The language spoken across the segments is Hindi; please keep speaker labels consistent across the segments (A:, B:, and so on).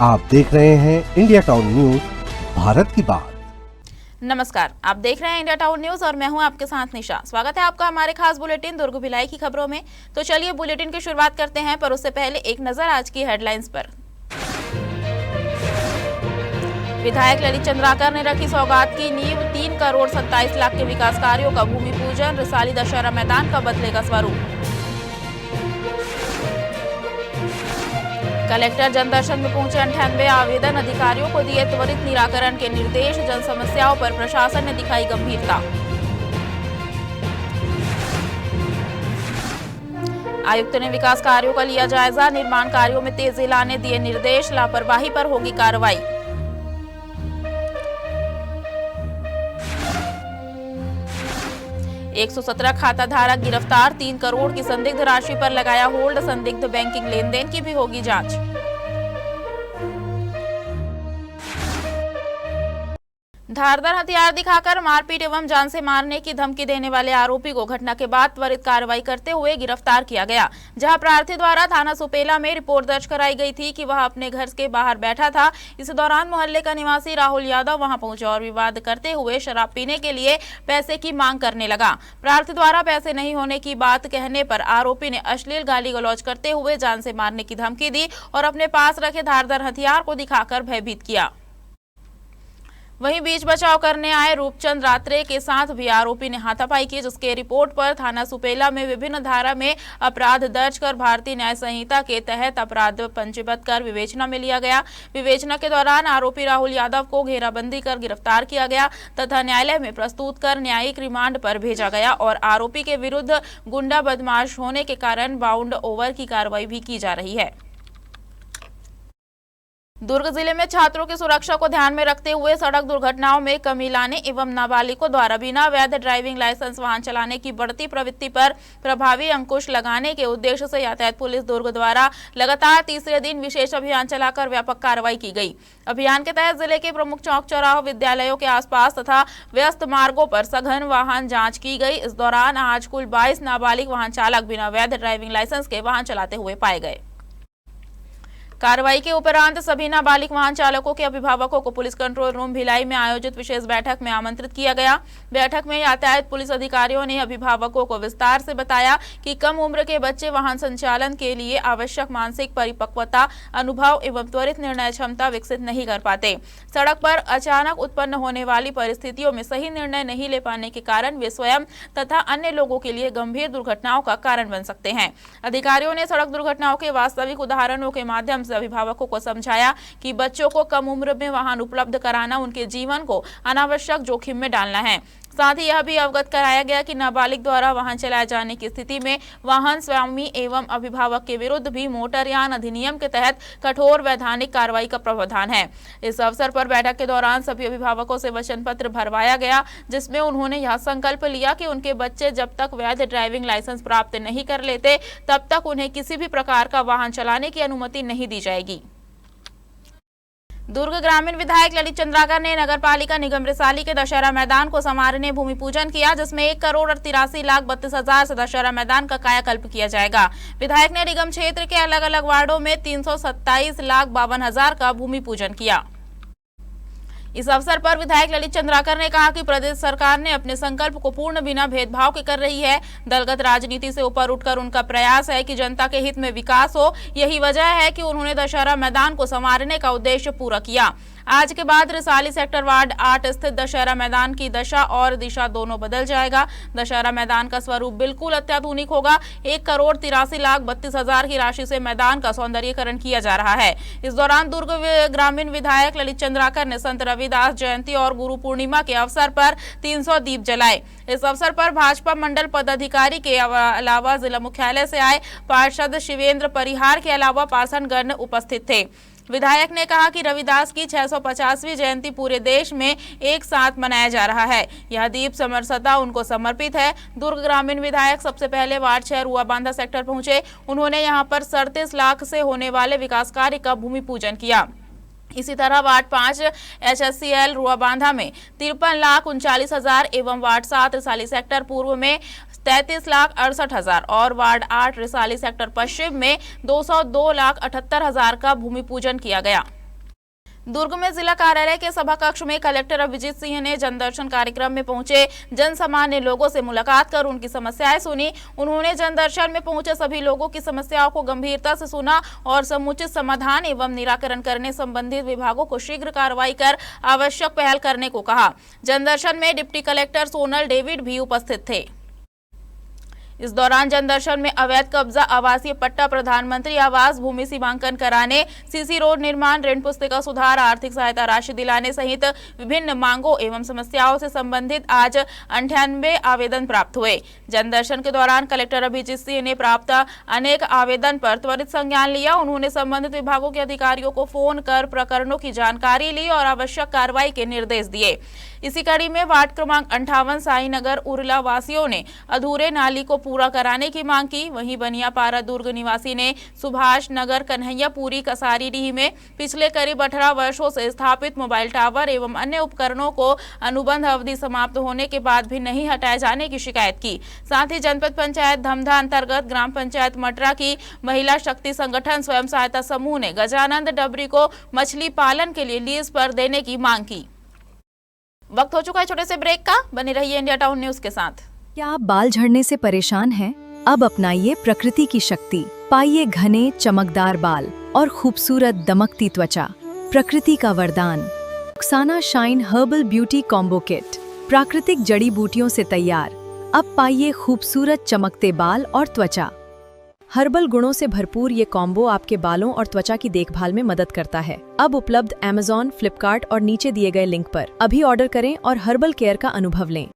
A: आप देख रहे हैं इंडिया टाउन न्यूज, भारत की बात।
B: नमस्कार, आप देख रहे हैं इंडिया टाउन न्यूज और मैं हूं आपके साथ निशा। स्वागत है आपका हमारे खास बुलेटिन दुर्ग भिलाई की खबरों में। तो चलिए बुलेटिन की शुरुआत करते हैं, पर उससे पहले एक नजर आज की हेडलाइंस पर। विधायक ललित चंद्राकर ने रखी सौगात की नींव, 3 करोड़ 27 लाख के विकास कार्यों का भूमि पूजन, रिसाली दशहरा मैदान का बदलेगा स्वरूप। कलेक्टर जनदर्शन में पहुंचे 98 आवेदन, अधिकारियों को दिए त्वरित निराकरण के निर्देश, जन समस्याओं पर प्रशासन ने दिखाई गंभीरता। आयुक्त ने विकास कार्यों का लिया जायजा, निर्माण कार्यों में तेजी लाने दिए निर्देश, लापरवाही पर होगी कार्रवाई। एक 117 खाता धारक गिरफ्तार, 3 करोड़ की संदिग्ध राशि पर लगाया होल्ड, संदिग्ध बैंकिंग लेन देन की भी होगी जांच। धारदार हथियार दिखाकर मारपीट एवं जान से मारने की धमकी देने वाले आरोपी को घटना के बाद त्वरित कार्रवाई करते हुए गिरफ्तार किया गया। जहां प्रार्थी द्वारा थाना सुपेला में रिपोर्ट दर्ज कराई गई थी कि वह अपने घर के बाहर बैठा था। इस दौरान मोहल्ले का निवासी राहुल यादव वहां पहुंचा और विवाद करते हुए शराब पीने के लिए पैसे की मांग करने लगा। प्रार्थी द्वारा पैसे नहीं होने की बात कहने पर आरोपी ने अश्लील गाली गलौज करते हुए जान से मारने की धमकी दी और अपने पास रखे धारदार हथियार को दिखाकर भयभीत किया। वहीं बीच बचाव करने आए रूपचंद रात्रे के साथ भी आरोपी ने हाथापाई की, जिसके रिपोर्ट पर थाना सुपेला में विभिन्न धारा में अपराध दर्ज कर भारतीय न्याय संहिता के तहत अपराध पंजीबद्ध कर विवेचना में लिया गया। विवेचना के दौरान आरोपी राहुल यादव को घेराबंदी कर गिरफ्तार किया गया तथा न्यायालय में प्रस्तुत कर न्यायिक रिमांड पर भेजा गया और आरोपी के विरुद्ध गुंडा बदमाश होने के कारण बाउंड ओवर की कार्रवाई भी की जा रही है। दुर्ग जिले में छात्रों की सुरक्षा को ध्यान में रखते हुए सड़क दुर्घटनाओं में कमी लाने एवं नाबालिगों द्वारा बिना वैध ड्राइविंग लाइसेंस वाहन चलाने की बढ़ती प्रवृत्ति पर प्रभावी अंकुश लगाने के उद्देश्य से यातायात पुलिस दुर्ग द्वारा लगातार तीसरे दिन विशेष अभियान चलाकर व्यापक कार्रवाई की गई। अभियान के तहत जिले के प्रमुख चौक चौराहों, विद्यालयों के आसपास तथा व्यस्त मार्गों पर सघन वाहन जाँच की गई। इस दौरान आज कुल 22 नाबालिग वाहन चालक बिना वैध ड्राइविंग लाइसेंस के वाहन चलाते हुए पाए गए। कार्रवाई के उपरांत सभी नाबालिग वाहन चालकों के अभिभावकों को पुलिस कंट्रोल रूम भिलाई में आयोजित विशेष बैठक में आमंत्रित किया गया। बैठक में यातायात पुलिस अधिकारियों ने अभिभावकों को विस्तार से बताया कि कम उम्र के बच्चे वाहन संचालन के लिए आवश्यक मानसिक परिपक्वता, अनुभव एवं त्वरित निर्णय क्षमता विकसित नहीं कर पाते। सड़क पर अचानक उत्पन्न होने वाली परिस्थितियों में सही निर्णय नहीं ले पाने के कारण वे स्वयं तथा अन्य लोगों के लिए गंभीर दुर्घटनाओं का कारण बन सकते हैं। अधिकारियों ने सड़क दुर्घटनाओं के वास्तविक उदाहरणों के माध्यम से अभिभावकों को समझाया कि बच्चों को कम उम्र में वाहन उपलब्ध कराना उनके जीवन को अनावश्यक जोखिम में डालना है। साथ ही यह भी अवगत कराया गया कि नाबालिग द्वारा वाहन चलाए जाने की स्थिति में वाहन स्वामी एवं अभिभावक के विरुद्ध भी मोटरयान अधिनियम के तहत कठोर वैधानिक कार्रवाई का प्रावधान है। इस अवसर पर बैठक के दौरान सभी अभिभावकों से वचन पत्र भरवाया गया, जिसमें उन्होंने यह संकल्प लिया कि उनके बच्चे जब तक वैध ड्राइविंग लाइसेंस प्राप्त नहीं कर लेते तब तक उन्हें किसी भी प्रकार का वाहन चलाने की अनुमति नहीं दी जाएगी। दुर्ग ग्रामीण विधायक ललित चंद्राकर ने नगर पालिका निगम रिसाली के दशहरा मैदान को संवारने भूमि पूजन किया, जिसमें 1 करोड़ 83 लाख 32 हजार से दशहरा मैदान का कायाकल्प किया जाएगा। विधायक ने निगम क्षेत्र के अलग अलग वार्डों में 327 लाख 52 हजार का भूमि पूजन किया। इस अवसर पर विधायक ललित चंद्राकर ने कहा कि प्रदेश सरकार ने अपने संकल्प को पूर्ण बिना भेदभाव के कर रही है। दलगत राजनीति से ऊपर उठकर उनका प्रयास है कि जनता के हित में विकास हो। यही वजह है कि उन्होंने दशहरा मैदान को संवारने का उद्देश्य पूरा किया। आज के बाद रिसाली सेक्टर वार्ड 8 स्थित दशहरा मैदान की दशा और दिशा दोनों बदल जाएगा। दशहरा मैदान का स्वरूप बिल्कुल अत्याधुनिक होगा। 1 करोड़ 83 लाख 32 हजार की राशि से मैदान का सौंदर्यीकरण किया जा रहा है। इस दौरान दुर्ग ग्रामीण विधायक ललित चंद्राकर ने संत रविदास जयंती और गुरु पूर्णिमा के अवसर पर 300 दीप जलाए। इस अवसर पर भाजपा मंडल पदाधिकारी के अलावा जिला मुख्यालय से आए पार्षद शिवेंद्र परिहार के अलावा पार्षदगण उपस्थित थे। विधायक ने कहा कि रविदास की 650वीं जयंती पूरे देश में एक साथ मनाया जा रहा है। यह दीप समरसता उनको समर्पित है। दुर्ग ग्रामीण विधायक सबसे पहले वार्ड 6 रुआ बांधा सेक्टर पहुंचे। उन्होंने यहां पर 37 लाख से होने वाले विकास कार्य का भूमि पूजन किया। इसी तरह वार्ड 5 HSCL रुआ बांधा में 53 लाख 39 हजार एवं वार्ड 7 रिसाली सेक्टर पूर्व में 33 लाख 68 हजार और वार्ड 8 रिसाली सेक्टर पश्चिम में 202 लाख 78 हजार का भूमि पूजन किया गया। दुर्ग में जिला कार्यालय के सभा कक्ष में कलेक्टर अभिजीत सिंह ने जनदर्शन कार्यक्रम में पहुंचे जनसामान्य लोगों से मुलाकात कर उनकी समस्याएं सुनी। उन्होंने जनदर्शन में पहुंचे सभी लोगों की समस्याओं को गंभीरता से सुना और समुचित समाधान एवं निराकरण करने संबंधित विभागों को शीघ्र कार्रवाई कर आवश्यक पहल करने को कहा। जनदर्शन में डिप्टी कलेक्टर सोनल डेविड भी उपस्थित थे। इस दौरान जनदर्शन में अवैध कब्जा, आवासीय पट्टा, प्रधानमंत्री आवास, भूमि सीमांकन कराने, सीसी रोड निर्माण, ऋण पुस्तिका सुधार, आर्थिक सहायता राशि दिलाने सहित विभिन्न मांगों एवं समस्याओं से संबंधित आज 98 आवेदन प्राप्त हुए। जनदर्शन के दौरान कलेक्टर अभिजीत सिंह ने प्राप्त अनेक आवेदन पर त्वरित संज्ञान लिया। उन्होंने संबंधित विभागों के अधिकारियों को फोन कर प्रकरणों की जानकारी ली और आवश्यक कार्रवाई के निर्देश दिए। इसी कड़ी में वार्ड क्रमांक 58 साईनगर उरला वासियों ने अधूरे नाली को पूरा कराने की मांग की। वहीं बनियापारा दुर्ग निवासी ने सुभाष नगर कन्हैयापुरी कसारीडीह में पिछले करीब 18 वर्षों से स्थापित मोबाइल टावर एवं अन्य उपकरणों को अनुबंध अवधि समाप्त होने के बाद भी नहीं हटाए जाने की शिकायत की। साथ ही जनपद पंचायत धमधा अंतर्गत ग्राम पंचायत मटरा की महिला शक्ति संगठन स्वयं सहायता समूह ने गजानंद डबरी को मछली पालन के लिए लीज पर देने की मांग की। वक्त हो चुका है छोटे से ब्रेक का, बने रहिए इंडिया टाउन न्यूज के साथ।
C: क्या आप बाल झड़ने से परेशान हैं? अब अपनाइए प्रकृति की शक्ति, पाइए घने चमकदार बाल और खूबसूरत दमकती त्वचा। प्रकृति का वरदान Rukhsana shine herbal beauty combo kit, प्राकृतिक जड़ी बूटियों से तैयार। अब पाइए खूबसूरत चमकते बाल और त्वचा। हर्बल गुणों से भरपूर ये कॉम्बो आपके बालों और त्वचा की देखभाल में मदद करता है। अब उपलब्ध Amazon, फ्लिपकार्ट और नीचे दिए गए लिंक पर अभी ऑर्डर करें और हर्बल केयर का अनुभव लें।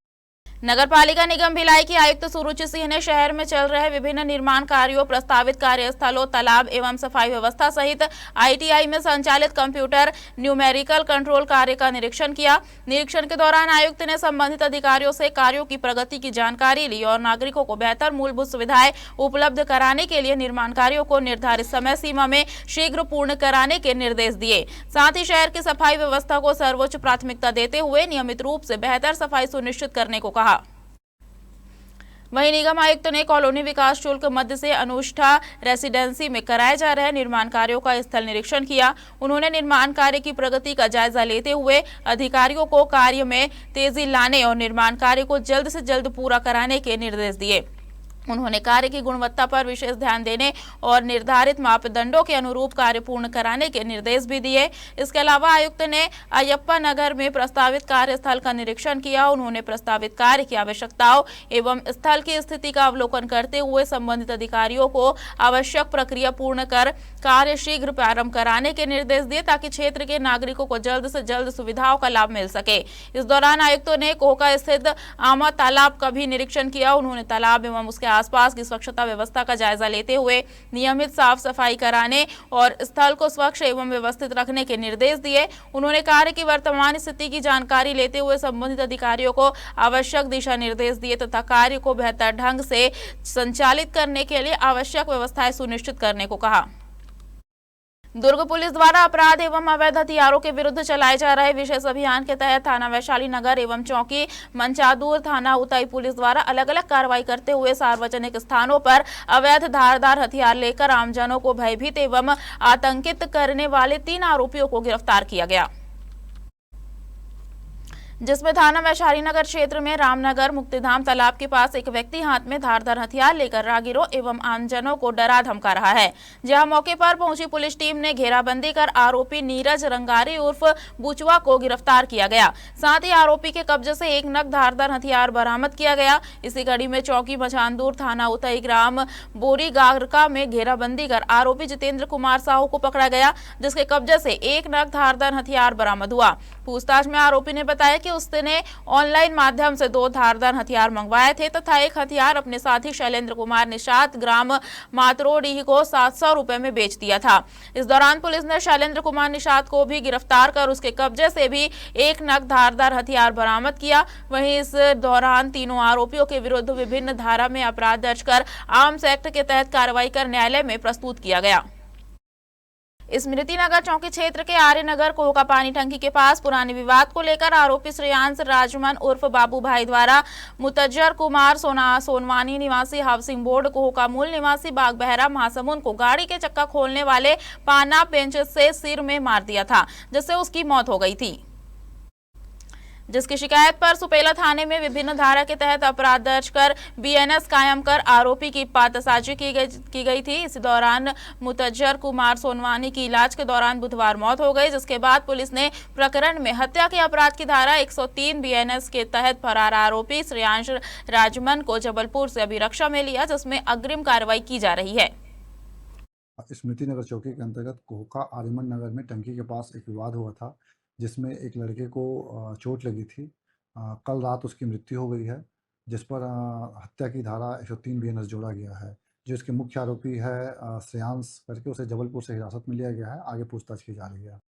B: नगर पालिका निगम भिलाई की आयुक्त सुरुचि सिंह ने शहर में चल रहे विभिन्न निर्माण कार्यों, प्रस्तावित कार्यस्थलों, तालाब एवं सफाई व्यवस्था सहित ITI में संचालित कंप्यूटर न्यूमेरिकल कंट्रोल कार्य का निरीक्षण किया। निरीक्षण के दौरान आयुक्त ने संबंधित अधिकारियों से कार्यों की प्रगति की जानकारी ली और नागरिकों को बेहतर मूलभूत सुविधाएं उपलब्ध कराने के लिए निर्माण कार्यों को निर्धारित समय सीमा में शीघ्र पूर्ण कराने के निर्देश दिए। साथ ही शहर की सफाई व्यवस्था को सर्वोच्च प्राथमिकता देते हुए नियमित रूप से बेहतर सफाई सुनिश्चित करने को कहा। वहीं निगम आयुक्त ने कॉलोनी विकास शुल्क मध्य से अनुष्ठा रेसिडेंसी में कराए जा रहे निर्माण कार्यों का स्थल निरीक्षण किया। उन्होंने निर्माण कार्य की प्रगति का जायजा लेते हुए अधिकारियों को कार्य में तेजी लाने और निर्माण कार्य को जल्द से जल्द पूरा कराने के निर्देश दिए। उन्होंने कार्य की गुणवत्ता पर विशेष ध्यान देने और निर्धारित मापदंडों के अनुरूप कार्य पूर्ण कराने के निर्देश भी दिए। इसके अलावा आयुक्त ने अयप्पा नगर में प्रस्तावित कार्यस्थल का निरीक्षण किया। उन्होंने प्रस्तावित कार्य की आवश्यकताओं एवं स्थल की स्थिति का अवलोकन करते हुए संबंधित अधिकारियों को आवश्यक प्रक्रिया पूर्ण कर कार्य शीघ्र प्रारंभ कराने के निर्देश दिए ताकि क्षेत्र के नागरिकों को जल्द से जल्द सुविधाओं का लाभ मिल सके। इस दौरान आयुक्तों ने कोहका स्थित आमा तालाब का भी निरीक्षण किया। उन्होंने तालाब एवं उसके आसपास की स्वच्छता व्यवस्था का जायजा लेते हुए नियमित साफ सफाई कराने और स्थल को स्वच्छ एवं व्यवस्थित रखने के निर्देश दिए। उन्होंने कार्य की वर्तमान स्थिति की जानकारी लेते हुए संबंधित अधिकारियों को आवश्यक दिशा निर्देश दिए तथा कार्य को बेहतर ढंग से संचालित करने के लिए आवश्यक व्यवस्थाएं सुनिश्चित करने को कहा। दुर्ग पुलिस द्वारा अपराध एवं अवैध हथियारों के विरुद्ध चलाए जा रहे विशेष अभियान के तहत थाना वैशाली नगर एवं चौकी मंचादूर, थाना उताई पुलिस द्वारा अलग अलग कार्रवाई करते हुए सार्वजनिक स्थानों पर अवैध धारदार हथियार लेकर आमजनों को भयभीत एवं आतंकित करने वाले 3 आरोपियों को गिरफ्तार किया गया, जिसमें थाना वैशाली नगर क्षेत्र में रामनगर मुक्तिधाम तालाब के पास एक व्यक्ति हाथ में धारदार हथियार लेकर राहगीरों एवं आमजनों को डरा धमका रहा है। जहां मौके पर पहुंची पुलिस टीम ने घेराबंदी कर आरोपी नीरज रंगारी उर्फ बुचवा को गिरफ्तार किया गया। साथ ही आरोपी के कब्जे से 1 नग धारदार हथियार बरामद किया गया। इसी कड़ी में चौकी मचानदूर, थाना उतई ग्राम बोरी गारका में घेराबंदी कर आरोपी जितेंद्र कुमार साहू को पकड़ा गया, जिसके कब्जे से 1 नग धारदार हथियार बरामद हुआ। पूछताछ में आरोपी ने बताया कि उसने ऑनलाइन माध्यम से 2 धारदार हथियार मंगवाए थे तथा एक हथियार अपने साथी शैलेंद्र कुमार निषाद ग्राम मातरोडीह को 700 रुपए में बेच दिया था। इस दौरान पुलिस ने शैलेंद्र कुमार निषाद को भी गिरफ्तार कर उसके कब्जे से भी 1 नग धारदार हथियार बरामद किया। वहीं इस दौरान तीनों आरोपियों के विरुद्ध विभिन्न धारा में अपराध दर्ज कर आर्म्स एक्ट के तहत कार्रवाई कर न्यायालय में प्रस्तुत किया गया। स्मृति नगर चौकी क्षेत्र के आर्यनगर कोहका पानी टंकी के पास पुराने विवाद को लेकर आरोपी श्रेयांश राजमन उर्फ बाबू भाई द्वारा मुतज्जर कुमार सोनवानी निवासी हाउसिंग बोर्ड कोहका मूल निवासी बागबहरा महासमुंद को गाड़ी के चक्का खोलने वाले पाना पेंच से सिर में मार दिया था, जिससे उसकी मौत हो गई थी। जिसकी शिकायत पर सुपेला थाने में विभिन्न धारा के तहत अपराध दर्ज कर बीएनएस कायम कर आरोपी की पातासाजी की गई थी। इसी दौरान मुतज्जर कुमार सोनवानी की इलाज के दौरान बुधवार मौत हो गई, जिसके बाद पुलिस ने प्रकरण में हत्या के अपराध की धारा 103 बीएनएस के तहत फरार आरोपी श्रेयांश राजमन को जबलपुर से अभिरक्षा में लिया, जिसमें अग्रिम कार्रवाई की जा रही है।
D: स्मृति नगर चौकी के अंतर्गत कोहका आर्यमन नगर में टंकी के पास एक विवाद हुआ था, जिसमें एक लड़के को चोट लगी थी। कल रात उसकी मृत्यु हो गई है, जिस पर हत्या की धारा 103 बीएनएस जोड़ा गया है। जो इसके मुख्य आरोपी है श्रेयांश करके, उसे जबलपुर से हिरासत में लिया गया है। आगे पूछताछ की जा रही है।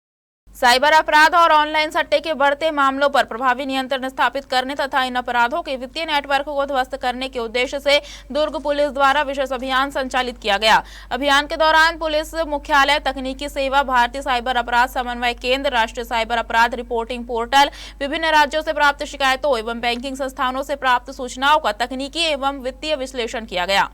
B: साइबर अपराध और ऑनलाइन सट्टे के बढ़ते मामलों पर प्रभावी नियंत्रण स्थापित करने तथा इन अपराधों के वित्तीय नेटवर्क को ध्वस्त करने के उद्देश्य से दुर्ग पुलिस द्वारा विशेष अभियान संचालित किया गया। अभियान के दौरान पुलिस मुख्यालय, तकनीकी सेवा, भारतीय साइबर अपराध समन्वय केंद्र, राष्ट्रीय साइबर अपराध रिपोर्टिंग पोर्टल, विभिन्न राज्यों से प्राप्त शिकायतों एवं बैंकिंग संस्थानों से प्राप्त सूचनाओं का तकनीकी एवं वित्तीय विश्लेषण किया गया।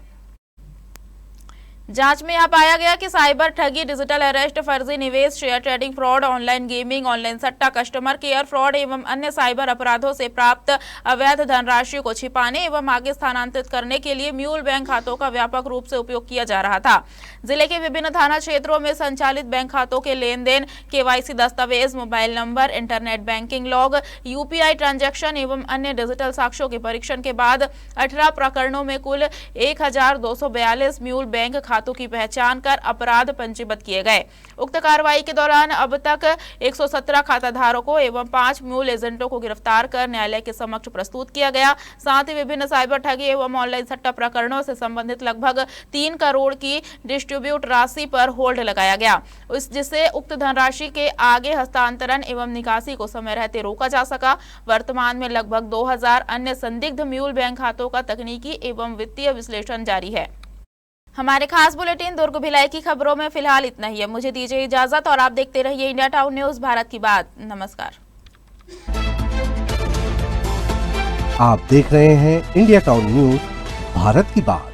B: जांच में यह पाया गया कि साइबर ठगी, डिजिटल अरेस्ट, फर्जी निवेश, share trading fraud, online gaming, online सट्टा, कस्टमर केयर फ्रॉड एवं अन्य साइबर अपराधों से प्राप्त अवैध धनराशि को छिपाने एवं आगे स्थानांतरित करने के लिए म्यूल बैंक खातों का व्यापक रूप से उपयोग किया जा रहा था। जिले के विभिन्न थाना क्षेत्रों में संचालित बैंक खातों के लेन देन, केवाईसी दस्तावेज, mobile number, internet banking log, UPI transaction एवं अन्य डिजिटल साक्ष्यों के परीक्षण के बाद 18 प्रकरणों में कुल 1242 म्यूल बैंक खातों की पहचान कर अपराध पंजीबद्ध किए गए। उक्त कार्रवाई के दौरान अब तक 117 खाताधारकों एवं 5 म्यूल एजेंटों को गिरफ्तार कर न्यायालय के समक्ष प्रस्तुत किया गया। साथ ही विभिन्न साइबर ठगी एवं ऑनलाइन सट्टा प्रकरणों से संबंधित लगभग 3 करोड़ की डिस्ट्रीब्यूट राशि पर होल्ड लगाया गया, जिससे उक्त धनराशि के आगे हस्तांतरण एवं निकासी को समय रहते रोका जा सका। वर्तमान में लगभग 2000 अन्य संदिग्ध म्यूल बैंक खातों का तकनीकी एवं वित्तीय विश्लेषण जारी है। हमारे खास बुलेटिन दुर्ग भिलाई की खबरों में फिलहाल इतना ही है। मुझे दीजिए इजाजत और आप देखते रहिए इंडिया टाउन न्यूज, भारत की बात। नमस्कार।
A: आप देख रहे हैं इंडिया टाउन न्यूज, भारत की बात।